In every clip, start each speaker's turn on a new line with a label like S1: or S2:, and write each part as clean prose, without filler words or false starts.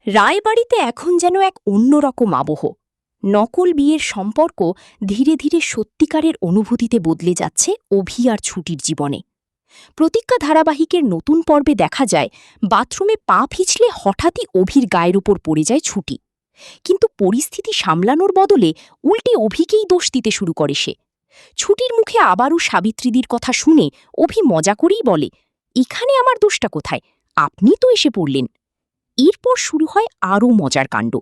S1: রায়বাড়িতে এখন যেন এক অন্যরকম আবহ। নকল বিয়ের সম্পর্ক ধীরে ধীরে সত্যিকারের অনুভূতিতে বদলে যাচ্ছে অভি আর ছুটির জীবনে। প্রতিজ্ঞা ধারাবাহিকের নতুন পর্বে দেখা যায় বাথরুমে পা পিছলে হঠাৎই অভির গায়ের উপর পড়ে যায় ছুটি। কিন্তু পরিস্থিতি সামলানোর বদলে উল্টে অভিকেই দোষ দিতে শুরু করে সে। ছুটির মুখে আবারও সাবিত্রীদির কথা শুনে অভি মজা করেই বলে, এখানে আমার দোষটা কোথায়, আপনি তো এসে পড়লেন। এরপর শুরু হয় আরও মজার কাণ্ড।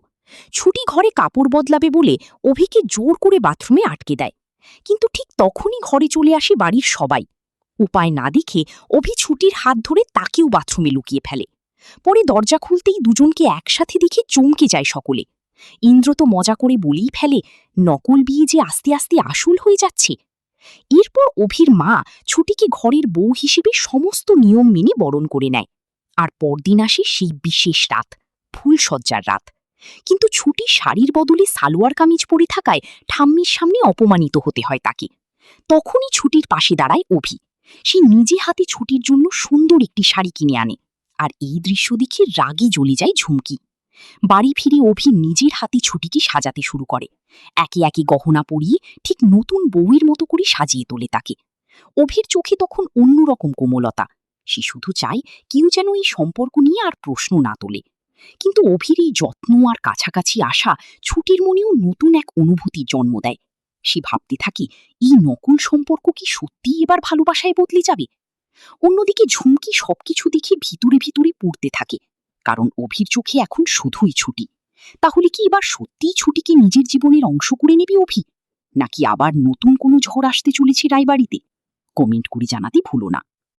S1: ছুটি ঘরে কাপড় বদলাবে বলে অভিকে জোর করে বাথরুমে আটকে দেয়, কিন্তু ঠিক তখনই ঘরে চলে আসে বাড়ির সবাই। উপায় না দেখে অভি ছুটির হাত ধরে তাকেও বাথরুমে লুকিয়ে ফেলে। পরে দরজা খুলতেই দুজনকে একসাথে দেখে চমকে যায় সকলে। ইন্দ্র তো মজা করে বলেই ফেলে, নকল বিয়ে যে আস্তে আস্তে আসল হয়ে যাচ্ছে। এরপর অভির মা ছুটিকে ঘরের বউ হিসেবে সমস্ত নিয়ম মেনে বরণ করে নেয়। আর পরদিন আসে সেই বিশেষ রাত, ফুলসজ্জার রাত। কিন্তু ছুটি শাড়ির বদলে সালোয়ার কামিজ পরে থাকায় ঠাম্মির সামনে অপমানিত হতে হয় তাকে। তখনই ছুটির পাশে দাঁড়ায় অভি। সে নিজে হাতে ছুটির জন্য সুন্দর একটি শাড়ি কিনে আনে। আর এই দৃশ্য দেখে রাগে জ্বলে যায় ঝুমকি। বাড়ি ফিরে অভি নিজের হাতে ছুটিকে সাজাতে শুরু করে। একে একে গহনা পরিয়ে ঠিক নতুন বউয়ের মতো করে সাজিয়ে তোলে তাকে। অভির চোখে তখন অন্যরকম কোমলতা। সে শুধু চায় কেউ যেন এই সম্পর্ক নিয়ে আর প্রশ্ন না তোলে। কিন্তু অভির এই যত্ন আর কাছাকাছি আসা ছুটির মনেও নতুন এক অনুভূতির জন্ম দেয়। সে ভাবতে থাকে, এই নকল সম্পর্ক কি সত্যিই এবার ভালোবাসায় বদলে যাবে। অন্যদিকে ঝুমকি সবকিছু দেখে ভিতরে ভিতরে পড়তে থাকে, কারণ অভির চোখে এখন শুধুই ছুটি। তাহলে কি এবার সত্যিই ছুটিকে নিজের জীবনের অংশ করে নেবে অভি, নাকি আবার নতুন কোনো ঝড় আসতে চলেছে রায়বাড়িতে? কমেন্ট করে জানাতে ভুলো না।